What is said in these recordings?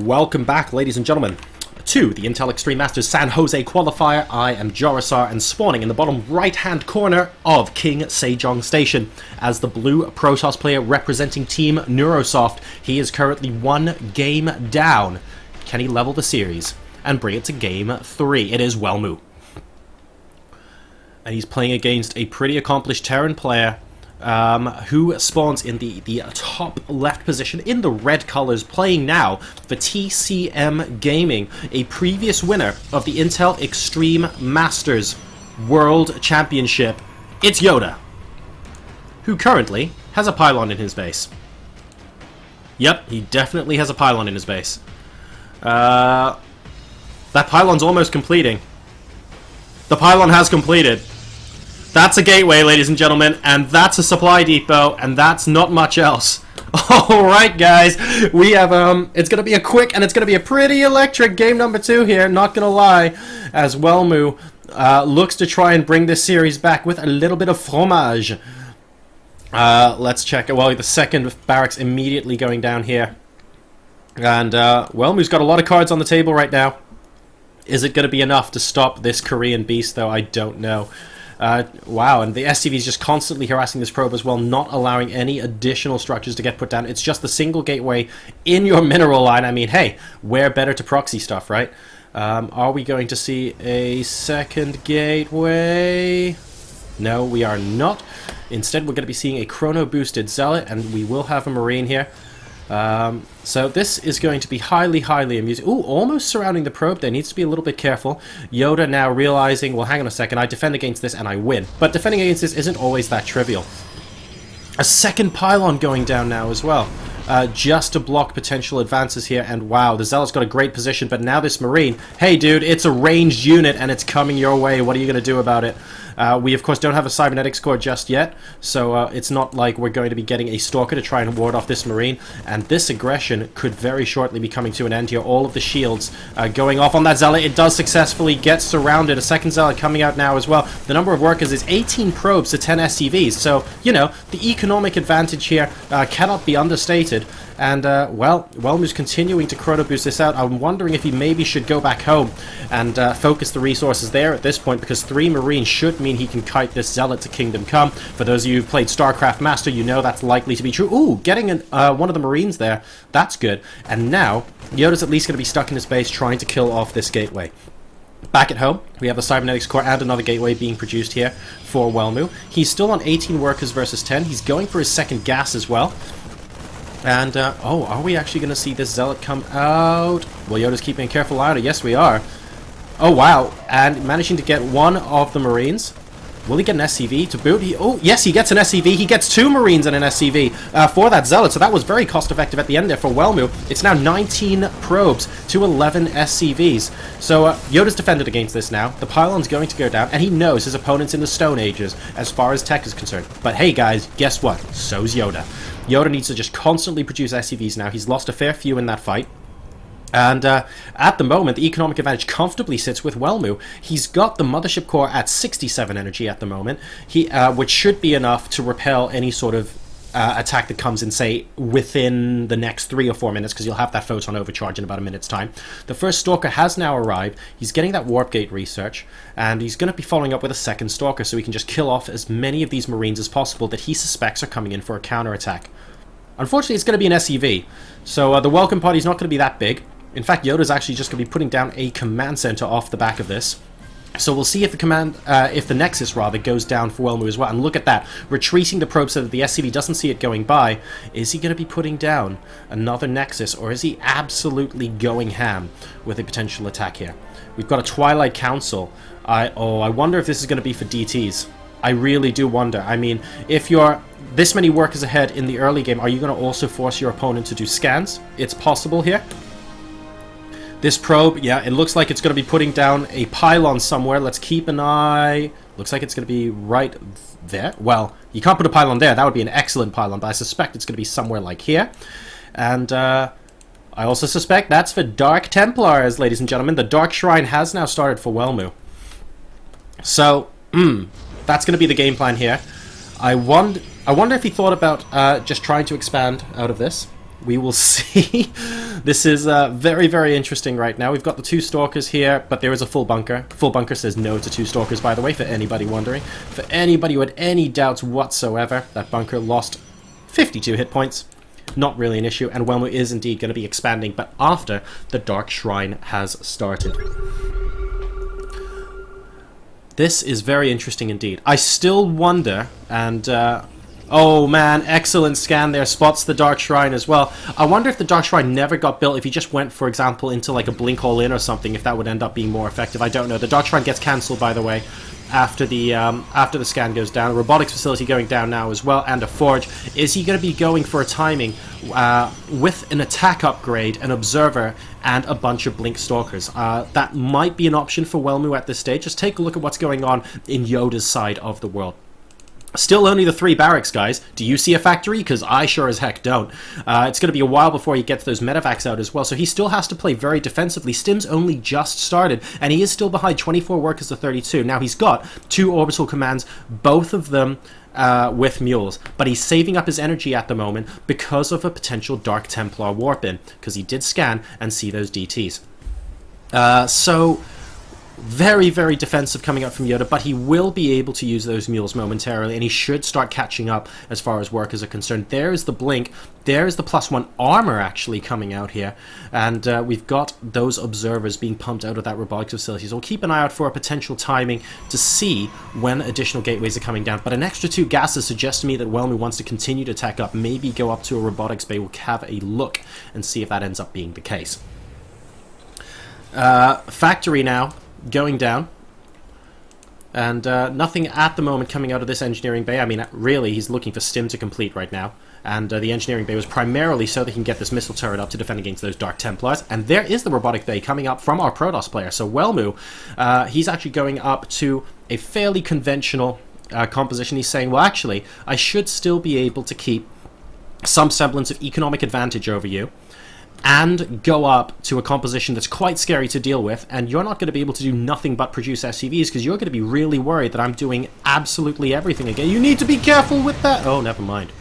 Welcome back, ladies and gentlemen, to the Intel Extreme Masters San Jose Qualifier. I am Jorisar, and spawning in the bottom right-hand corner of King Sejong Station as the blue Protoss player representing Team Neurosoft. He is currently one game down. Can he level the series and bring it to game 3? It is Welmu. And he's playing against a pretty accomplished Terran player who spawns in the top left position in the red colors, playing now for TCM Gaming, a previous winner of the Intel Extreme Masters World Championship. It's YoDa, who currently has a pylon in his base. Yep, he definitely has a pylon in his base. That pylon's almost completing. The pylon has completed. That's a gateway, ladies and gentlemen, and that's a supply depot, and that's not much else. Alright, guys, we have, it's gonna be a quick, and it's gonna be a pretty electric game number 2 here, not gonna lie, as Welmu looks to try and bring this series back with a little bit of fromage. Let's check it. Well, the second barracks immediately going down here. And, Welmu's got a lot of cards on the table right now. Is it gonna be enough to stop this Korean beast, though? I don't know. Wow, and the SCV is just constantly harassing this probe as well, not allowing any additional structures to get put down. It's just the single gateway in your mineral line. I mean, hey, where better to proxy stuff, right? Are we going to see a second gateway? No, we are not. Instead, we're going to be seeing a chrono-boosted Zealot, and we will have a Marine here. So this is going to be highly amusing. Ooh, almost surrounding the probe there. Needs to be a little bit careful. YoDa now realizing, well, hang on a second, I defend against this and I win. But defending against this isn't always that trivial. A second pylon going down now as well. Just to block potential advances here. And wow, the Zealot's got a great position, but now this Marine, hey dude, it's a ranged unit and it's coming your way. What are you going to do about it? We, of course, don't have a cybernetics core just yet, so it's not like we're going to be getting a Stalker to try and ward off this Marine, and this aggression could very shortly be coming to an end here. All of the shields going off on that Zealot. It does successfully get surrounded. A second Zealot coming out now as well. The number of workers is 18 probes to 10 SCVs, so, you know, the economic advantage here cannot be understated. And, well, Welmu's continuing to chrono boost this out. I'm wondering if he maybe should go back home and focus the resources there at this point, because 3 Marines should mean he can kite this Zealot to Kingdom Come. For those of you who've played Starcraft Master, you know that's likely to be true. Ooh, getting one of the Marines there. That's good. And now, YoDa's at least going to be stuck in his base trying to kill off this gateway. Back at home, we have a cybernetics core and another gateway being produced here for Welmu. He's still on 18 workers versus 10. He's going for his second gas as well. And, oh, are we actually going to see this Zealot come out? Well, YoDa's keeping a careful eye on it. Yes, we are. Oh, wow. And managing to get one of the Marines. Will he get an SCV to boot? Oh, yes, he gets an SCV. He gets 2 Marines and an SCV for that Zealot. So that was very cost-effective at the end there for Welmu. It's now 19 probes to 11 SCVs. So YoDa's defended against this now. The pylon's going to go down, and he knows his opponent's in the Stone Ages as far as tech is concerned. But hey, guys, guess what? So's YoDa. YoDa needs to just constantly produce SCVs now. He's lost a fair few in that fight. And at the moment, the economic advantage comfortably sits with Welmu. He's got the Mothership Core at 67 energy at the moment, which should be enough to repel any sort of attack that comes in, say, within the next 3 or 4 minutes, because you'll have that Photon overcharge in about a minute's time. The first Stalker has now arrived. He's getting that Warp Gate research, and he's going to be following up with a second Stalker so he can just kill off as many of these Marines as possible that he suspects are coming in for a counterattack. Unfortunately, it's going to be an SCV, so the welcome party's not going to be that big. In fact, YoDa's actually just going to be putting down a command center off the back of this. So we'll see if the Nexus rather goes down for Welmu as well. And look at that, retreating the probe so that the SCV doesn't see it going by. Is he going to be putting down another Nexus, or is he absolutely going ham with a potential attack here? We've got a Twilight Council. I wonder if this is going to be for DTs. I really do wonder. I mean, if you're this many workers ahead in the early game, are you going to also force your opponent to do scans? It's possible here. This probe, yeah, it looks like it's going to be putting down a pylon somewhere. Let's keep an eye. Looks like it's going to be right there. Well, you can't put a pylon there. That would be an excellent pylon, but I suspect it's going to be somewhere like here. And I also suspect that's for Dark Templars, ladies and gentlemen. The Dark Shrine has now started for Welmu. So, that's going to be the game plan here. I wonder if he thought about just trying to expand out of this. We will see. This is very, very interesting right now. We've got the 2 Stalkers here, but there is a full bunker. Full bunker says no to 2 Stalkers, by the way, for anybody wondering. For anybody who had any doubts whatsoever, that bunker lost 52 hit points. Not really an issue, and Welmu is indeed going to be expanding, but after the Dark Shrine has started. This is very interesting indeed. I still wonder, and oh man, excellent scan there, spots the Dark Shrine as well. I wonder if the Dark Shrine never got built, if he just went, for example, into like a blink all in or something, if that would end up being more effective. I don't know. The Dark Shrine gets cancelled, by the way, after the scan goes down. A robotics facility going down now as well, and a forge. Is he going to be going for a timing with an attack upgrade, an observer, and a bunch of blink stalkers? That might be an option for Welmu at this stage. Just take a look at what's going on in YoDa's side of the world. Still only the 3 barracks, guys. Do you see a factory? Because I sure as heck don't. It's going to be a while before he gets those medevacs out as well, so he still has to play very defensively. Stim's only just started, and he is still behind 24 workers to 32. Now, he's got 2 orbital commands, both of them with mules, but he's saving up his energy at the moment because of a potential Dark Templar warp-in, because he did scan and see those DTs. So very, very defensive coming up from YoDa, but he will be able to use those mules momentarily, and he should start catching up as far as workers are concerned. There's the blink. There's the +1 armor actually coming out here, and we've got those observers being pumped out of that robotics facility. So we'll keep an eye out for a potential timing to see when additional gateways are coming down. But an extra 2 gases suggests to me that Welmu wants to continue to tack up, maybe go up to a robotics bay. We'll have a look and see if that ends up being the case. Factory now going down, and nothing at the moment coming out of this engineering bay. I mean, really, he's looking for Stim to complete right now, and the engineering bay was primarily so that he can get this missile turret up to defend against those Dark Templars. And there is the robotic bay coming up from our Protoss player. So Welmu, he's actually going up to a fairly conventional composition. He's saying, well, actually, I should still be able to keep some semblance of economic advantage over you, and go up to a composition that's quite scary to deal with, and you're not going to be able to do nothing but produce SCVs, because you're going to be really worried that I'm doing absolutely everything again. You need to be careful with that! Oh, never mind.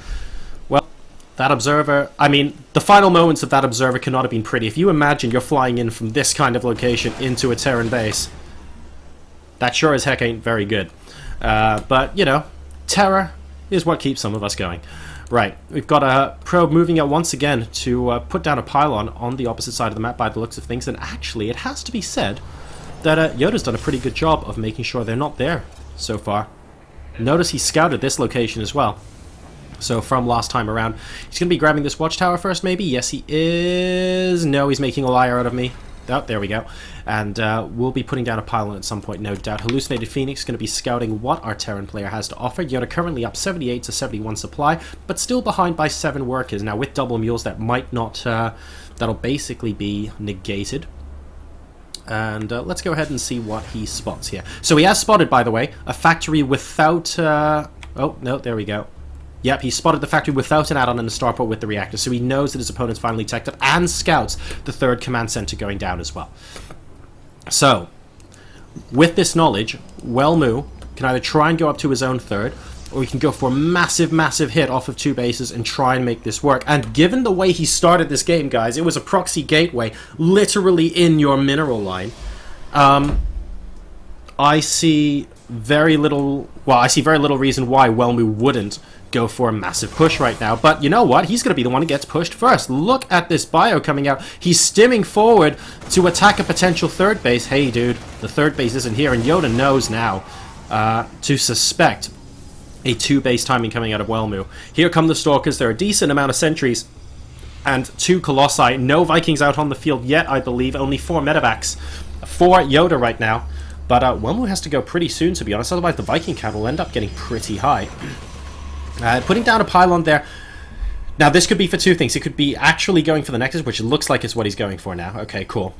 Well, that observer, I mean, the final moments of that observer cannot have been pretty. If you imagine you're flying in from this kind of location into a Terran base, that sure as heck ain't very good. But, you know, terror is what keeps some of us going. Right, we've got a probe moving out once again to put down a pylon on the opposite side of the map by the looks of things, and actually it has to be said that YoDa's done a pretty good job of making sure they're not there so far. Notice he scouted this location as well. So from last time around, he's going to be grabbing this watchtower first maybe? Yes he is. No, he's making a liar out of me. Oh, there we go. And we'll be putting down a pylon at some point, no doubt. Hallucinated Phoenix is going to be scouting what our Terran player has to offer. YoDa currently up 78 to 71 supply, but still behind by 7 workers. Now, with double mules, that might not... that'll basically be negated. And let's go ahead and see what he spots here. So he has spotted, by the way, a factory without... oh, no, there we go. Yep, he spotted the factory without an add-on and a starport with the reactor, so he knows that his opponent's finally teched up, and scouts the 3rd command center going down as well. So, with this knowledge, Welmu can either try and go up to his own 3rd, or he can go for a massive, massive hit off of 2 bases and try and make this work. And given the way he started this game, guys, it was a proxy gateway, literally in your mineral line. I see very little... Well, I see very little reason why Welmu wouldn't go for a massive push right now. But you know what? He's going to be the one who gets pushed first. Look at this bio coming out. He's stimming forward to attack a potential 3rd base. Hey, dude, the 3rd base isn't here. And YoDa knows now to suspect a 2-base timing coming out of Welmu. Here come the Stalkers. There are a decent amount of sentries and 2 Colossi. No Vikings out on the field yet, I believe. Only 4 medevacs for YoDa right now. But Welmu has to go pretty soon, to be honest. Otherwise, the Viking count will end up getting pretty high. Putting down a pylon there. Now, this could be for 2 things. It could be actually going for the Nexus, which looks like it's what he's going for now. Okay, cool.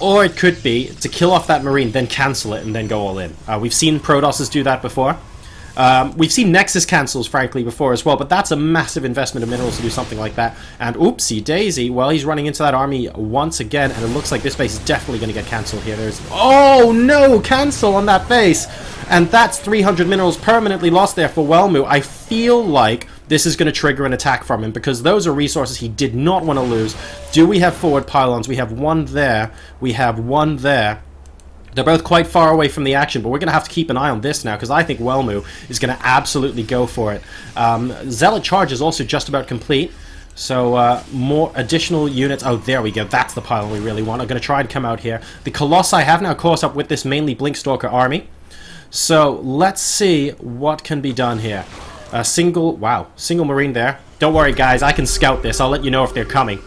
Or it could be to kill off that Marine, then cancel it, and then go all in. We've seen Protosses do that before. We've seen Nexus cancels, frankly, before as well, but that's a massive investment of minerals to do something like that. And oopsie daisy, well, he's running into that army once again, and it looks like this base is definitely going to get cancelled here. There's... Oh, no! Cancel on that base! And that's 300 minerals permanently lost there for Welmu. I feel like this is going to trigger an attack from him, because those are resources he did not want to lose. Do we have forward pylons? We have one there. We have one there. They're both quite far away from the action, but we're going to have to keep an eye on this now, because I think Welmu is going to absolutely go for it. Zealot charge is also just about complete. So, more additional units. Oh, there we go. That's the pylon we really want. I'm going to try and come out here. The Colossi have now caught up with this mainly Blinkstalker army. So, let's see what can be done here. Single Marine there. Don't worry, guys. I can scout this. I'll let you know if they're coming.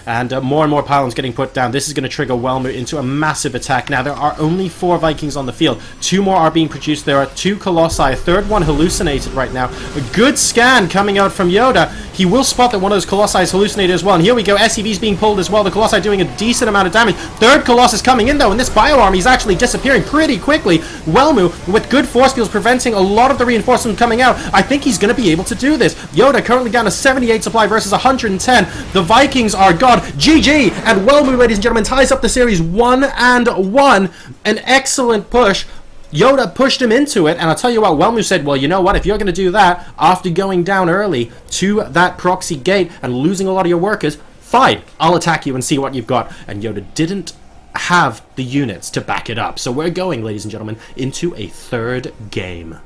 And more pylons getting put down. This is going to trigger Welmu into a massive attack. Now, there are only 4 Vikings on the field. 2 more are being produced. There are 2 Colossi. A third one hallucinated right now. A good scan coming out from YoDa. He will spot that one of those Colossi is hallucinated as well. And here we go. SCV's being pulled as well. The Colossi doing a decent amount of damage. Third Colossus coming in, though. And this bio-army is actually disappearing pretty quickly. Welmu, with good force fields, preventing a lot of the reinforcements coming out. I think he's going to be able to do this. YoDa currently down to 78 supply versus 110. The Vikings are gone. GG! And Welmu, ladies and gentlemen, ties up the series 1-1. An excellent push. YoDa pushed him into it, and I'll tell you what, Welmu said, well, you know what, if you're going to do that, after going down early to that proxy gate and losing a lot of your workers, fine, I'll attack you and see what you've got. And YoDa didn't have the units to back it up. So we're going, ladies and gentlemen, into a third game.